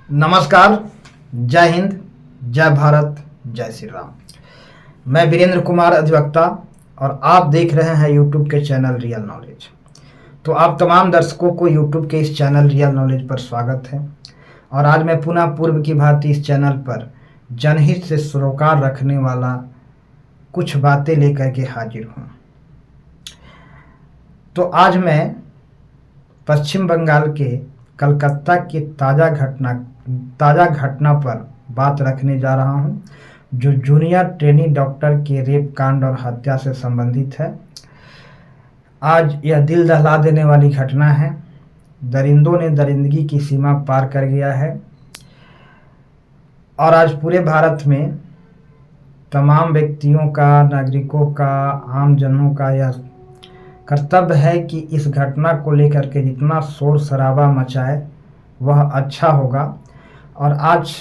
नमस्कार। जय हिंद, जय भारत, जय श्री राम। मैं वीरेंद्र कुमार अधिवक्ता और आप देख रहे हैं यूट्यूब के चैनल रियल नॉलेज। तो आप तमाम दर्शकों को यूट्यूब के इस चैनल रियल नॉलेज पर स्वागत है। और आज मैं पुनः पूर्व की भांति इस चैनल पर जनहित से सरोकार रखने वाला कुछ बातें लेकर के हाजिर हूँ। तो आज मैं पश्चिम बंगाल के कलकत्ता की ताज़ा घटना पर बात रखने जा रहा हूं, जो जूनियर ट्रेनी डॉक्टर के रेप कांड और हत्या से संबंधित है। आज यह दिल दहला देने वाली घटना है। दरिंदों ने दरिंदगी की सीमा पार कर गया है और आज पूरे भारत में तमाम व्यक्तियों का, नागरिकों का, आम जनों का यह कर्तव्य है कि इस घटना को लेकर के जितना शोर शराबा मचाए वह अच्छा होगा। और आज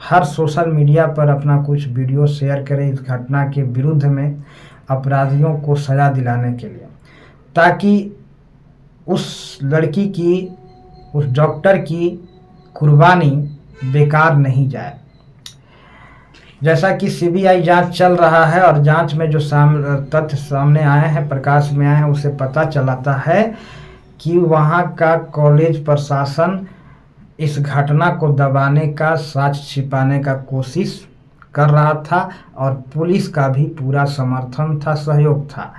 हर सोशल मीडिया पर अपना कुछ वीडियो शेयर करें इस घटना के विरुद्ध में, अपराधियों को सज़ा दिलाने के लिए, ताकि उस लड़की की, उस डॉक्टर की कुर्बानी बेकार नहीं जाए। जैसा कि सीबीआई जांच चल रहा है और जांच में जो तथ्य सामने आए हैं, प्रकाश में आए हैं, उसे पता चलाता है कि वहां का कॉलेज प्रशासन इस घटना को दबाने का, साक्ष्य छिपाने का कोशिश कर रहा था और पुलिस का भी पूरा समर्थन था, सहयोग था।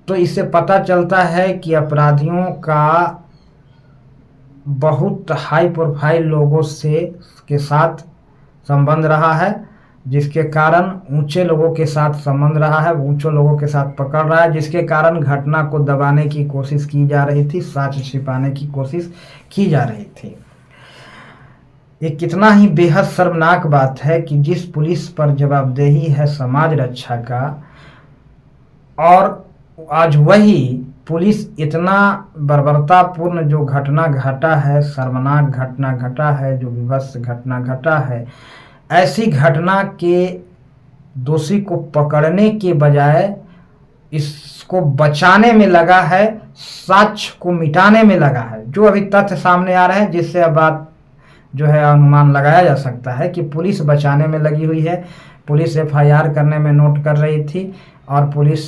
तो इससे पता चलता है कि अपराधियों का बहुत हाई प्रोफाइल लोगों के साथ संबंध रहा है, जिसके कारण ऊंचे लोगों के साथ संबंध रहा है, ऊंचे लोगों के साथ पकड़ रहा है, जिसके कारण घटना को दबाने की कोशिश की जा रही थी, साक्ष्य छिपाने की कोशिश की जा रही थी। ये कितना ही बेहद शर्मनाक बात है कि जिस पुलिस पर जवाबदेही है समाज रक्षा का, और आज वही पुलिस इतना बर्बरतापूर्ण जो घटना घटा है, शर्मनाक घटना घटा है, जो विभत्स घटना घटा है, ऐसी घटना के दोषी को पकड़ने के बजाय इसको बचाने में लगा है, साक्ष्य को मिटाने में लगा है। जो अभी तथ्य सामने आ रहे हैं, जिससे अब बात जो है अनुमान लगाया जा सकता है कि पुलिस बचाने में लगी हुई है। पुलिस एफआईआर करने में नोट कर रही थी और पुलिस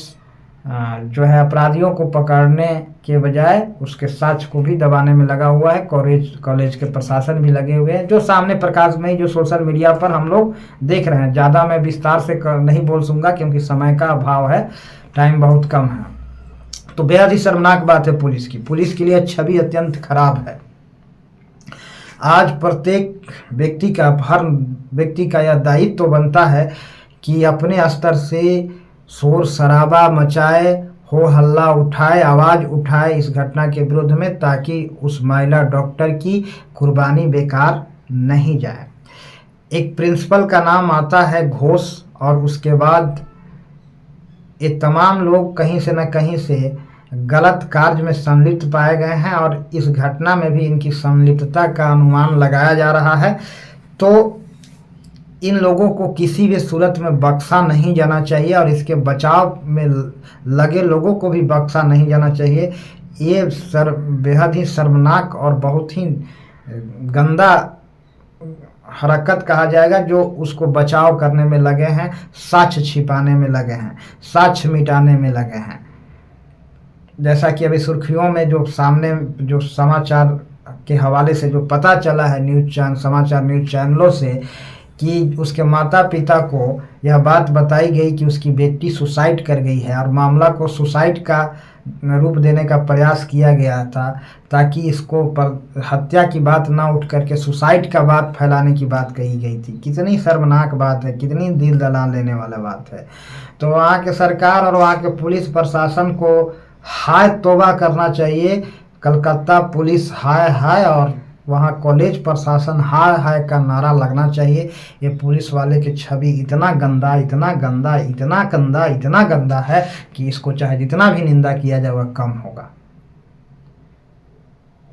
जो है अपराधियों को पकड़ने के बजाय उसके साक्ष्य को भी दबाने में लगा हुआ है। कॉलेज के प्रशासन भी लगे हुए हैं, जो सामने प्रकाश में ही जो सोशल मीडिया पर हम लोग देख रहे हैं। ज़्यादा मैं विस्तार से नहीं बोल सूंगा क्योंकि समय का अभाव है, टाइम बहुत कम है। तो बेहद ही शर्मनाक बात है पुलिस के लिए छवि अत्यंत खराब है। आज प्रत्येक व्यक्ति का, हर व्यक्ति का यह दायित्व तो बनता है कि अपने स्तर से शोर शराबा मचाए, हो हल्ला उठाए, आवाज़ उठाए इस घटना के विरुद्ध में, ताकि उस महिला डॉक्टर की कुर्बानी बेकार नहीं जाए। एक प्रिंसिपल का नाम आता है घोष और उसके बाद ये तमाम लोग कहीं से न कहीं से गलत कार्य में संलिप्त पाए गए हैं और इस घटना में भी इनकी संलिप्तता का अनुमान लगाया जा रहा है। तो इन लोगों को किसी भी सूरत में बख्शा नहीं जाना चाहिए और इसके बचाव में लगे लोगों को भी बख्शा नहीं जाना चाहिए। ये बेहद ही शर्मनाक और बहुत ही गंदा हरकत कहा जाएगा, जो उसको बचाव करने में लगे हैं, साक्ष्य छिपाने में लगे हैं, साक्ष्य मिटाने में लगे हैं। जैसा कि अभी सुर्खियों में जो सामने जो समाचार के हवाले से जो पता चला है समाचार न्यूज़ चैनलों से, कि उसके माता पिता को यह बात बताई गई कि उसकी बेटी सुसाइड कर गई है और मामला को सुसाइड का रूप देने का प्रयास किया गया था, ताकि इसको पर हत्या की बात ना उठ करके सुसाइड का बात फैलाने की बात कही गई थी। कितनी शर्मनाक बात है, कितनी दिल दहला लेने वाला बात है। तो वहाँ के सरकार और वहाँ के पुलिस प्रशासन को हाय तौबा करना चाहिए। कलकत्ता पुलिस हाय हाय और वहाँ कॉलेज प्रशासन हाय हाय का नारा लगना चाहिए। ये पुलिस वाले की छवि इतना गंदा, इतना गंदा, इतना गंदा, इतना गंदा है कि इसको चाहे जितना भी निंदा किया जाए वह कम होगा।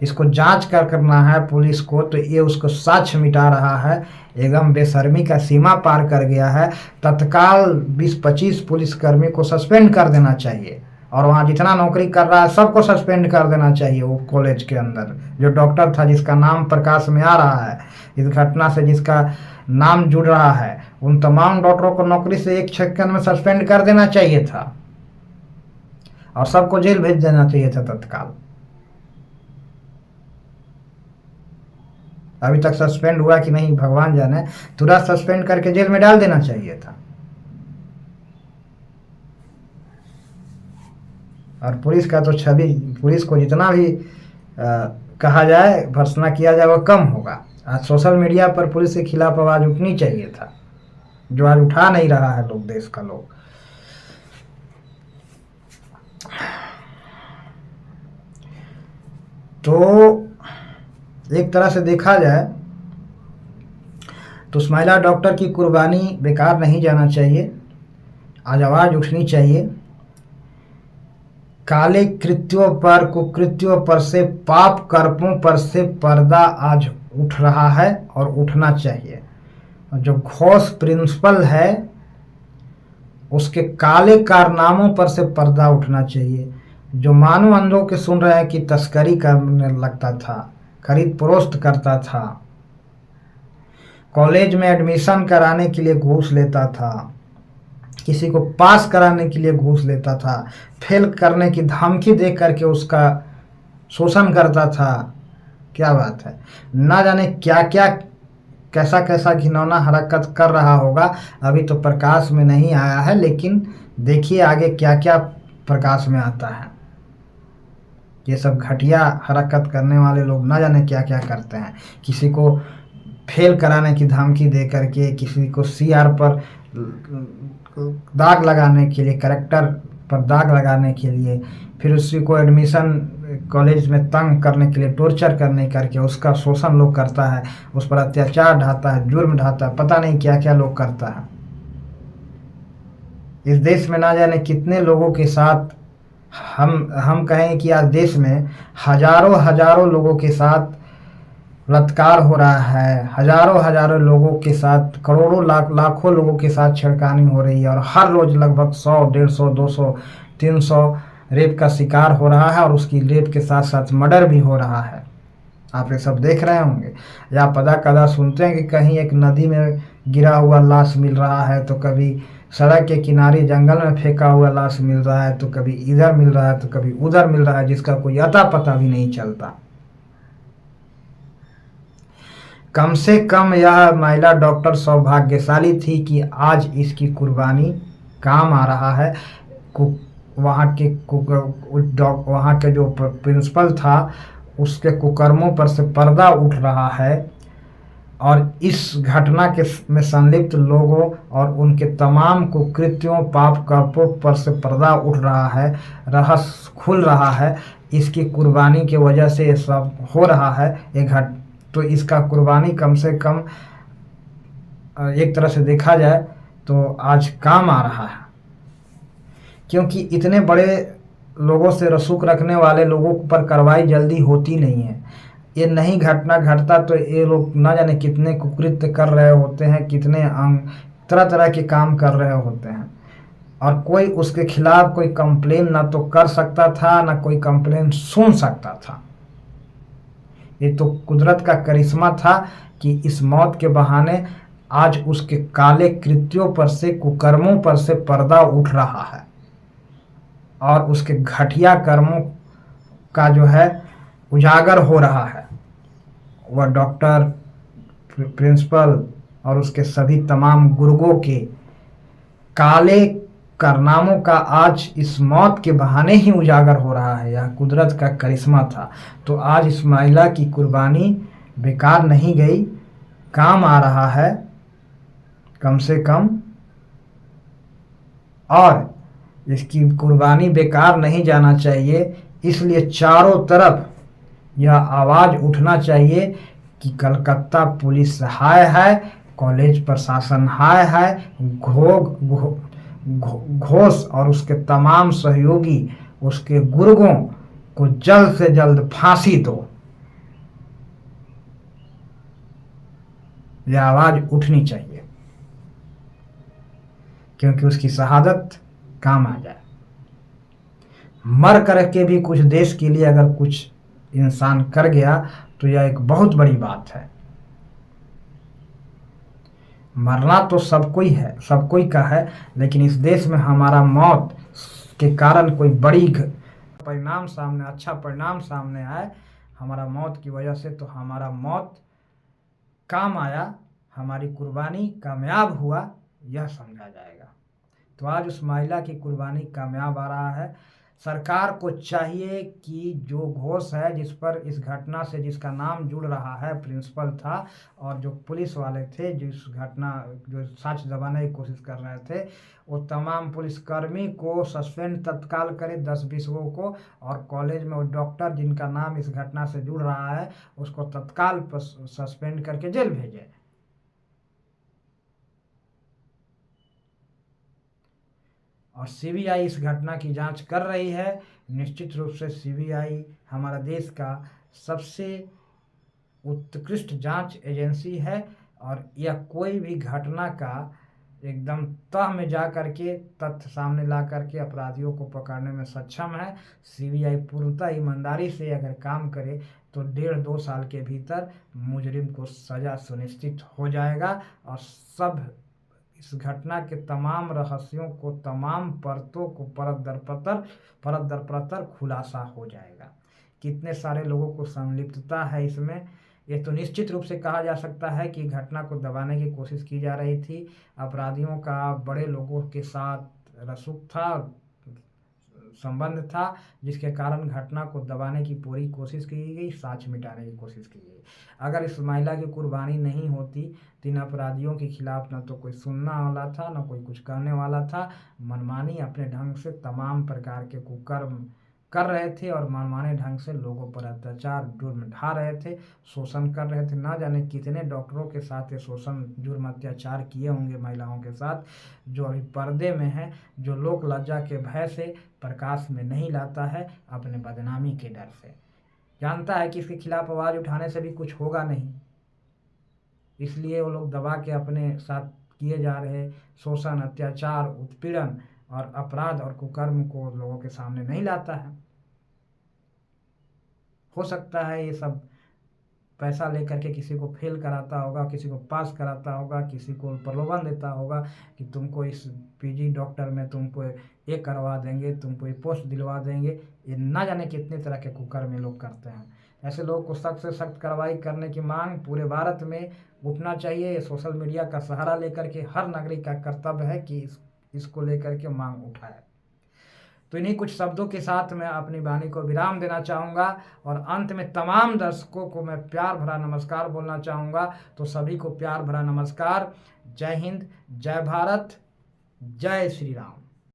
इसको जांच करना है पुलिस को, तो ये उसको साक्ष्य मिटा रहा है, एकदम बेशर्मी का सीमा पार कर गया है। तत्काल 20-25 पुलिसकर्मी को सस्पेंड कर देना चाहिए और वहाँ जितना नौकरी कर रहा है सबको सस्पेंड कर देना चाहिए। वो कॉलेज के अंदर जो डॉक्टर था जिसका नाम प्रकाश में आ रहा है, इस घटना से जिसका नाम जुड़ रहा है, उन तमाम डॉक्टरों को नौकरी से एक सेकंड में सस्पेंड कर देना चाहिए था और सबको जेल भेज देना चाहिए था तत्काल। अभी तक सस्पेंड हुआ कि नहीं भगवान जाने, तुरंत सस्पेंड करके जेल में डाल देना चाहिए था। और पुलिस का तो छवि, पुलिस को जितना भी कहा जाए, भर्त्सना किया जाए, वो कम होगा। आज सोशल मीडिया पर पुलिस के खिलाफ आवाज उठनी चाहिए था, जो आज उठा नहीं रहा है लोग, देश का लोग। तो एक तरह से देखा जाए तो उस महिला डॉक्टर की कुर्बानी बेकार नहीं जाना चाहिए। आज आवाज उठनी चाहिए। काले कृत्यों पर, कुकृत्यों पर से, पाप कर्मों पर से पर्दा आज उठ रहा है और उठना चाहिए। जो घोष प्रिंसिपल है उसके काले कारनामों पर से पर्दा उठना चाहिए। जो मानव अंधों के सुन रहे हैं कि तस्करी करने लगता था, खरीद फरोख्त करता था, कॉलेज में एडमिशन कराने के लिए घूस लेता था, किसी को पास कराने के लिए घूस लेता था, फेल करने की धमकी दे करके उसका शोषण करता था। क्या बात है, ना जाने क्या क्या कैसा कैसा घिनौना हरकत कर रहा होगा। अभी तो प्रकाश में नहीं आया है, लेकिन देखिए आगे क्या क्या प्रकाश में आता है। ये सब घटिया हरकत करने वाले लोग ना जाने क्या क्या करते हैं। किसी को फेल कराने की धमकी दे करके, किसी को सीआर पर दाग लगाने के लिए, करेक्टर पर दाग लगाने के लिए, फिर उसी को एडमिशन कॉलेज में तंग करने के लिए, टॉर्चर करने करके उसका शोषण लोग करता है, उस पर अत्याचार ढाता है, जुर्म ढाता है, पता नहीं क्या क्या लोग करता है। इस देश में ना जाने कितने लोगों के साथ, हम कहें कि आज देश में हजारों हजारों लोगों के साथ बलात्कार हो रहा है, हजारों हजारों लोगों के साथ, करोड़ों लाखों लोगों के साथ छेड़खानी हो रही है, और हर रोज लगभग 100, 150, 200, 300 रेप का शिकार हो रहा है, और उसकी रेप के साथ साथ मर्डर भी हो रहा है। आप ये सब देख रहे होंगे या पदा कदा सुनते हैं कि कहीं एक नदी में गिरा हुआ लाश मिल रहा है, तो कभी सड़क के किनारे जंगल में फेंका हुआ लाश मिल रहा है, तो कभी इधर मिल रहा है, तो कभी उधर मिल रहा है, जिसका कोई अता पता भी नहीं चलता। कम से कम यह महिला डॉक्टर सौभाग्यशाली थी कि आज इसकी कुर्बानी काम आ रहा है। वहाँ के जो प्रिंसिपल था उसके कुकर्मों पर से पर्दा उठ रहा है, और इस घटना के में संलिप्त लोगों और उनके तमाम कुकृत्यों, पाप कर्मों पर से पर्दा उठ रहा है, रहस्य खुल रहा है। इसकी कुर्बानी की वजह से ये सब हो रहा है। तो इसका कुर्बानी कम से कम एक तरह से देखा जाए तो आज काम आ रहा है, क्योंकि इतने बड़े लोगों से रसूख रखने वाले लोगों पर कार्रवाई जल्दी होती नहीं है। ये नहीं घटना घटता तो ये लोग ना जाने कितने कुकृत्य कर रहे होते हैं, कितने तरह तरह के काम कर रहे होते हैं, और कोई उसके खिलाफ कोई कंप्लेन ना तो कर सकता था, ना कोई कंप्लेन सुन सकता था। ये तो कुदरत का करिश्मा था कि इस मौत के बहाने आज उसके काले कृत्यों पर से, कुकर्मों पर से पर्दा उठ रहा है, और उसके घटिया कर्मों का जो है उजागर हो रहा है। वह डॉक्टर, प्रिंसिपल और उसके सभी तमाम गुर्गों के काले कारनामों का आज इस मौत के बहाने ही उजागर हो रहा है। यह कुदरत का करिश्मा था। तो आज इस महिला की कुर्बानी बेकार नहीं गई, काम आ रहा है कम से कम, और इसकी कुर्बानी बेकार नहीं जाना चाहिए। इसलिए चारों तरफ यह आवाज़ उठना चाहिए कि कलकत्ता पुलिस हाय है, कॉलेज प्रशासन हाय है, घोष और उसके तमाम सहयोगी, उसके गुर्गों को जल्द से जल्द फांसी दो। यह आवाज़ उठनी चाहिए, क्योंकि उसकी शहादत काम आ जाए। मर कर के भी कुछ देश के लिए अगर कुछ इंसान कर गया तो यह एक बहुत बड़ी बात है। मरना तो सबको ही है, सबको ही का है, लेकिन इस देश में हमारा मौत के कारण कोई बड़ी परिणाम सामने, अच्छा परिणाम सामने आए हमारा मौत की वजह से, तो हमारा मौत काम आया, हमारी कुर्बानी कामयाब हुआ, यह समझा जाएगा। तो आज उस महिला की कुर्बानी कामयाब आ रहा है। सरकार को चाहिए कि जो घोष है जिस पर इस घटना से जिसका नाम जुड़ रहा है, प्रिंसिपल था और जो पुलिस वाले थे जो इस घटना जो साक्ष्य दबाने की कोशिश कर रहे थे, वो तमाम पुलिसकर्मी को सस्पेंड तत्काल करे 10-20 को, और कॉलेज में वो डॉक्टर जिनका नाम इस घटना से जुड़ रहा है उसको तत्काल सस्पेंड करके जेल भेजे। और सीबीआई इस घटना की जांच कर रही है। निश्चित रूप से सीबीआई हमारा देश का सबसे उत्कृष्ट जांच एजेंसी है और यह कोई भी घटना का एकदम तह में जा करके तथ्य सामने ला करके अपराधियों को पकड़ने में सक्षम है। सीबीआई पूर्णतः ईमानदारी से अगर काम करे तो 1.5-2 साल के भीतर मुजरिम को सजा सुनिश्चित हो जाएगा और सब इस घटना के तमाम रहस्यों को, तमाम परतों को परत दर परत खुलासा हो जाएगा। कितने सारे लोगों को संलिप्तता है इसमें, ये तो निश्चित रूप से कहा जा सकता है कि घटना को दबाने की कोशिश की जा रही थी। अपराधियों का बड़े लोगों के साथ रसूख था, संबंध था, जिसके कारण घटना को दबाने की पूरी कोशिश की गई, साक्ष्य मिटाने की कोशिश की गई। अगर इस महिला की कुर्बानी नहीं होती तो इन अपराधियों के खिलाफ न तो कोई सुनना वाला था, न कोई कुछ कहने वाला था। मनमानी अपने ढंग से तमाम प्रकार के कुकर्म कर रहे थे और मनमाने ढंग से लोगों पर अत्याचार जुर्म ढा रहे थे, शोषण कर रहे थे। ना जाने कितने डॉक्टरों के साथ ये शोषण जुर्म अत्याचार किए होंगे महिलाओं के साथ, जो अभी पर्दे में है, जो लोक लज्जा के भय से प्रकाश में नहीं लाता है, अपने बदनामी के डर से। जानता है कि इसके खिलाफ आवाज़ उठाने से भी कुछ होगा नहीं, इसलिए वो लोग दबा के अपने साथ किए जा रहे शोषण, अत्याचार, उत्पीड़न और अपराध और कुकर्म को लोगों के सामने नहीं लाता है। हो सकता है ये सब पैसा लेकर के किसी को फेल कराता होगा, किसी को पास कराता होगा, किसी को प्रलोभन देता होगा कि तुमको इस पीजी डॉक्टर में तुमको ये करवा देंगे, तुमको ये पोस्ट दिलवा देंगे। ये ना जाने कितने तरह के कुकर्म लोग करते हैं। ऐसे लोगों को सख्त से सख्त कार्रवाई करने की मांग पूरे भारत में उठना चाहिए। ये सोशल मीडिया का सहारा लेकर के हर नागरिक का कर्तव्य है कि इसको लेकर के मांग उठाए। तो इन्हीं कुछ शब्दों के साथ मैं अपनी वाणी को विराम देना चाहूँगा और अंत में तमाम दर्शकों को मैं प्यार भरा नमस्कार बोलना चाहूँगा। तो सभी को प्यार भरा नमस्कार। जय हिंद, जय भारत, जय श्री राम।